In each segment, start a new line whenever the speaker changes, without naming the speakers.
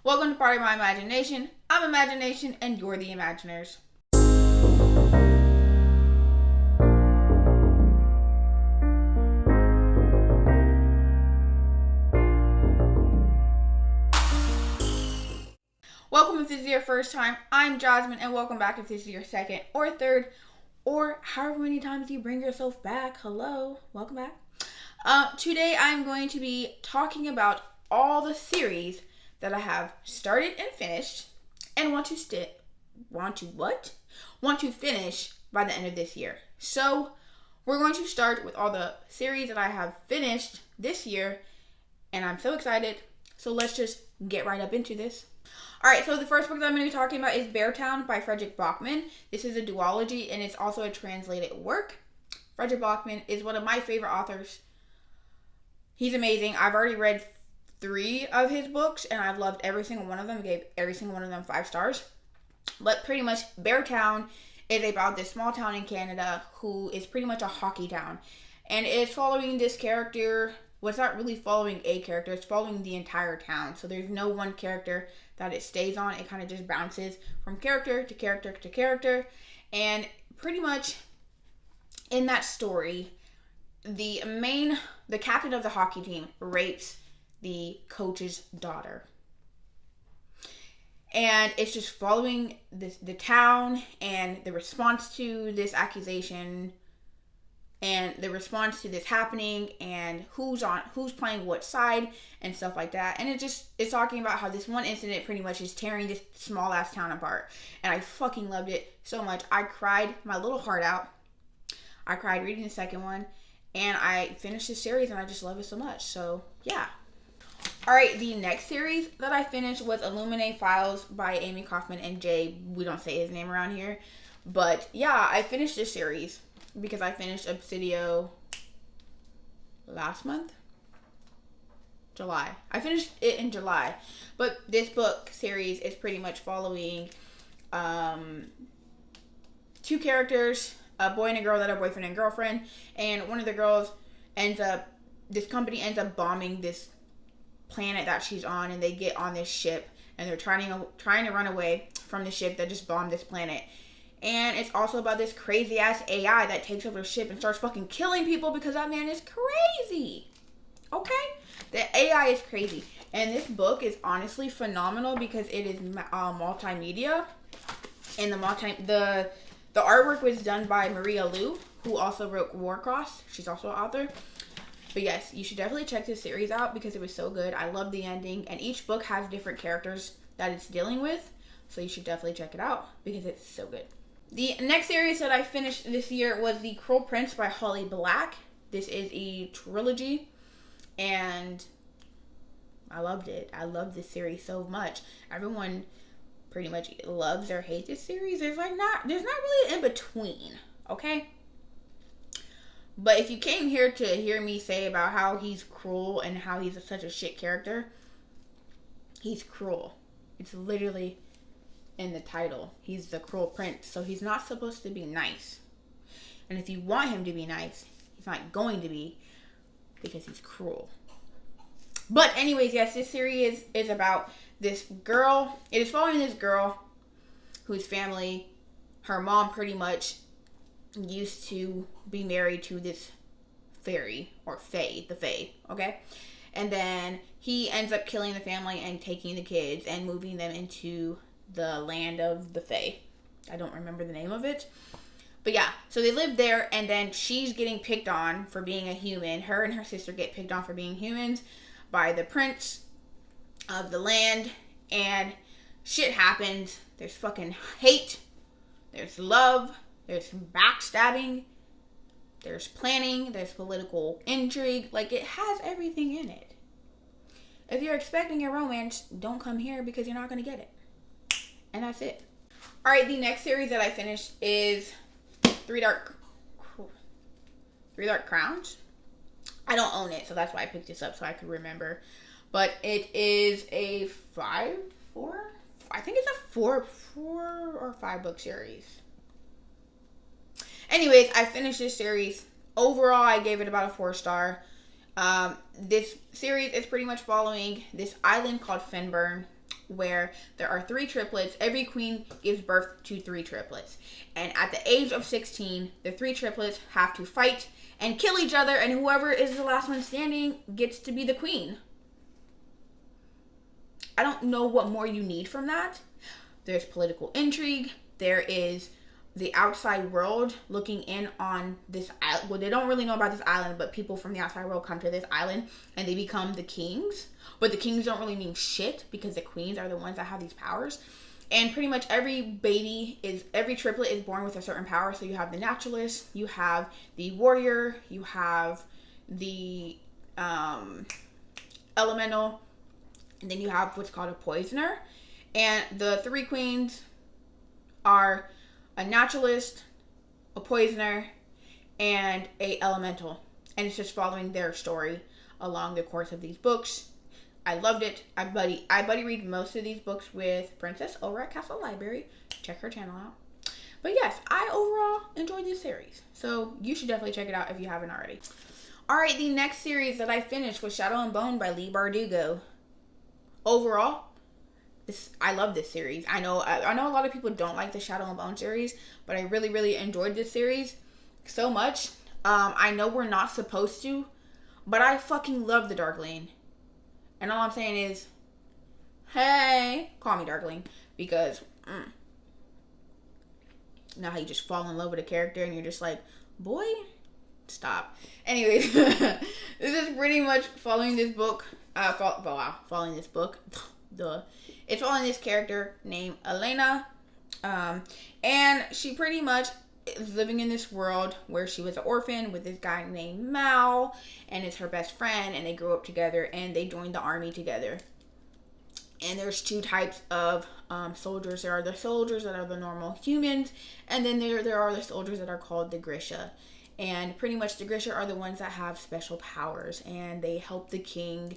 Welcome to Part of My Imagination. I'm Imagination, and you're the Imaginers. Welcome if this is your first time. I'm Jasmine, and welcome back if this is your second or third, or however many times you bring yourself back. Hello, welcome back. Today I'm going to be talking about all the series that I have started and finished, and want to finish by the end of this year. So we're going to start with all the series that I have finished this year, and I'm so excited. So let's just get right up into this. Alright, so the first book that I'm going to be talking about is Beartown by Frederick Bachman. This is a duology, and it's also a translated work. Frederick Bachman is one of my favorite authors. He's amazing. I've already read 3 of his books, and I've loved every single one of them. Gave every single one of them 5 stars. But pretty much, Beartown is about this small town in Canada who is pretty much a hockey town. And it's following this character. Well, it's not really following a character. It's following the entire town. So there's no one character that it stays on. It kind of just bounces from character to character to character. And pretty much in that story, the captain of the hockey team rapes the coach's daughter. And it's just following the town and the response to this accusation and the response to this happening and who's playing what side and stuff like that. And it's talking about how this one incident pretty much is tearing this small ass town apart. And I fucking loved it so much. I cried my little heart out. I cried reading the second one, and I finished the series, and I just love it so much. So yeah. Alright, the next series that I finished was Illuminati Files by Amy Kaufman and Jay. We don't say his name around here. But yeah, I finished this series because I finished Obsidio last month? July. I finished it in July. But this book series is pretty much following 2 characters, a boy and a girl that are boyfriend and girlfriend. And one of the girls this company ends up bombing this planet that she's on, and they get on this ship, and they're trying to run away from the ship that just bombed this planet. And it's also about this crazy ass AI that takes over the ship and starts fucking killing people because that man is crazy. Okay? The AI is crazy. And this book is honestly phenomenal because it is multimedia. And the artwork was done by Maria Liu, who also wrote Warcross. She's also an author. But yes, you should definitely check this series out because it was so good. I love the ending. And each book has different characters that it's dealing with. So you should definitely check it out because it's so good. The next series that I finished this year was The Cruel Prince by Holly Black. This is a trilogy, and I loved it. I love this series so much. Everyone pretty much loves or hates this series. There's not really an in-between, okay? But if you came here to hear me say about how he's cruel and how he's such a shit character, he's cruel. It's literally in the title. He's the cruel prince, so he's not supposed to be nice. And if you want him to be nice, he's not going to be because he's cruel. But anyways, yes, this series is about this girl. It is following this girl whose family, her mom pretty much used to be married to this fairy or fae, the fae, okay? And then he ends up killing the family and taking the kids and moving them into the land of the fae. I don't remember the name of it. But yeah, so they live there, and then she's getting picked on for being a human. Her and her sister get picked on for being humans by the prince of the land, and shit happens. There's fucking hate. There's love. There's backstabbing. There's planning. There's political intrigue. Like, it has everything in it. If you're expecting a romance, don't come here because you're not going to get it. And that's it. Alright, the next series that I finished is Three Dark Crowns. I don't own it, so that's why I picked this up so I could remember. But it is a 4 or 5 book series. Anyways, I finished this series. Overall, I gave it about a 4-star. This series is pretty much following this island called Finburn. where there are 3 triplets. Every queen gives birth to 3 triplets. And at the age of 16, the 3 triplets have to fight and kill each other, and whoever is the last one standing gets to be the queen. I don't know what more you need from that. There's political intrigue. There is the outside world looking in on this island. Well, they don't really know about this island, but people from the outside world come to this island and they become the kings. But the kings don't really mean shit because the queens are the ones that have these powers. And pretty much every triplet is born with a certain power. So you have the naturalist, you have the warrior, you have the elemental, and then you have what's called a poisoner. And the 3 queens are a naturalist, a poisoner, and a elemental. And it's just following their story along the course of these books. I loved it. I buddy read most of these books with Princess over at Castle Library. Check her channel out. But yes, I overall enjoyed this series. So you should definitely check it out if you haven't already. Alright, the next series that I finished was Shadow and Bone by Leigh Bardugo. Overall, I love this series. I know a lot of people don't like the Shadow and Bone series, but I really, really enjoyed this series so much. I know we're not supposed to, but I fucking love the Darkling. And all I'm saying is, hey, call me Darkling, because you know how you just fall in love with a character and you're just like, boy, stop. Anyways, this is pretty much following this book. Following this book. Duh. It's following this character named Elena. And she pretty much is living in this world where she was an orphan with this guy named Mal, and is her best friend, and they grew up together and they joined the army together. And there's 2 types of soldiers. There are the soldiers that are the normal humans, and then there are the soldiers that are called the Grisha. And pretty much the Grisha are the ones that have special powers, and they help the king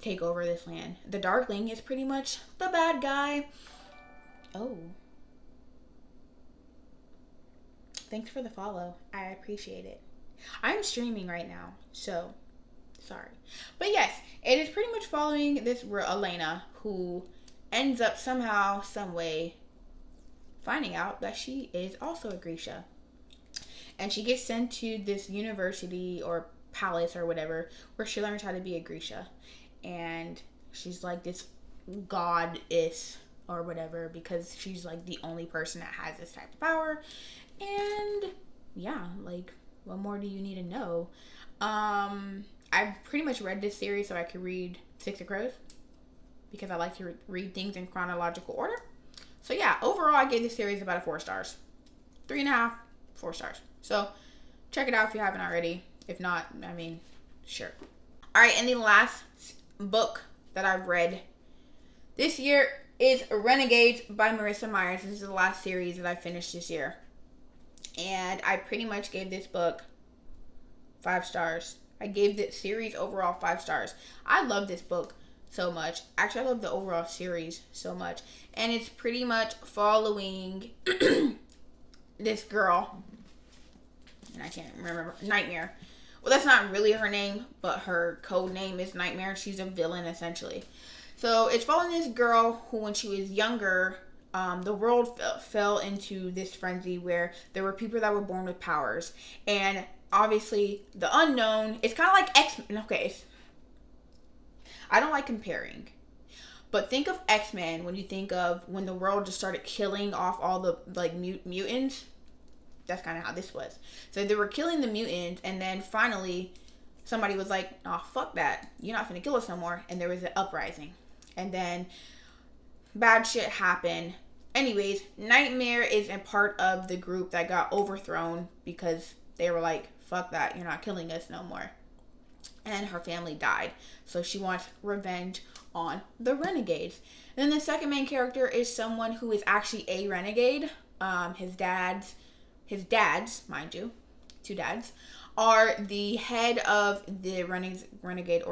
take over this land. The Darkling is pretty much the bad guy. Oh. Thanks for the follow. I appreciate it. I'm streaming right now, so sorry. But yes, it is pretty much following this Elena, who ends up somehow, some way, finding out that she is also a Grisha. And she gets sent to this university or palace or whatever, where she learns how to be a Grisha. And she's like this goddess or whatever, because she's like the only person that has this type of power. And yeah, like, what more do you need to know? I pretty much read this series so I could read Six of Crows, because I like to read things in chronological order. So yeah, overall I gave this series about 4 stars. 3.5, 4 stars. So check it out if you haven't already. If not, I mean, sure. Alright, and the last book that I've read this year is Renegades by Marissa Myers. This is the last series that I finished this year. And I pretty much gave this book 5 stars. I gave this series overall 5 stars. I love this book so much. Actually, I love the overall series so much. And it's pretty much following this girl. And I can't remember. Nightmare. Well, that's not really her name, but her code name is Nightmare. She's a villain, essentially. So it's following this girl who, when she was younger, the world fell into this frenzy where there were people that were born with powers. And obviously, the unknown, it's kind of like X-Men. Okay, I don't like comparing. But think of X-Men when you think of when the world just started killing off all the like mutants. That's kind of how this was. So they were killing the mutants, and then finally somebody was like, oh, fuck that. You're not gonna kill us no more. And there was an uprising. And then bad shit happened. Anyways, Nightmare is a part of the group that got overthrown because they were like, fuck that. You're not killing us no more. And her family died. So she wants revenge on the Renegades. And then the second main character is someone who is actually a renegade. His dads, mind you, 2 dads, are the head of the Renegade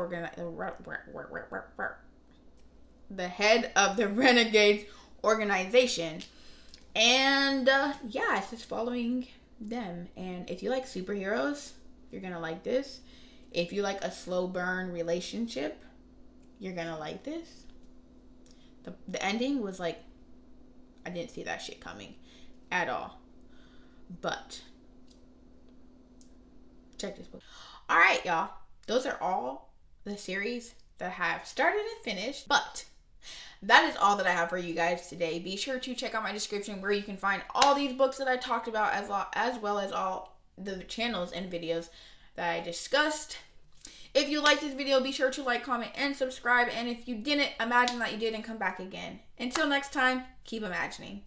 the head of the Renegades organization. And yeah, it's just following them. And if you like superheroes, you're gonna like this. If you like a slow burn relationship, you're gonna like this. The ending was like, I didn't see that shit coming at all. But check this book. All right, y'all. Those are all the series that I have started and finished. But that is all that I have for you guys today. Be sure to check out my description where you can find all these books that I talked about, as well as all the channels and videos that I discussed. If you like this video, be sure to like, comment, and subscribe. And if you didn't, imagine that you did and come back again. Until next time, keep imagining.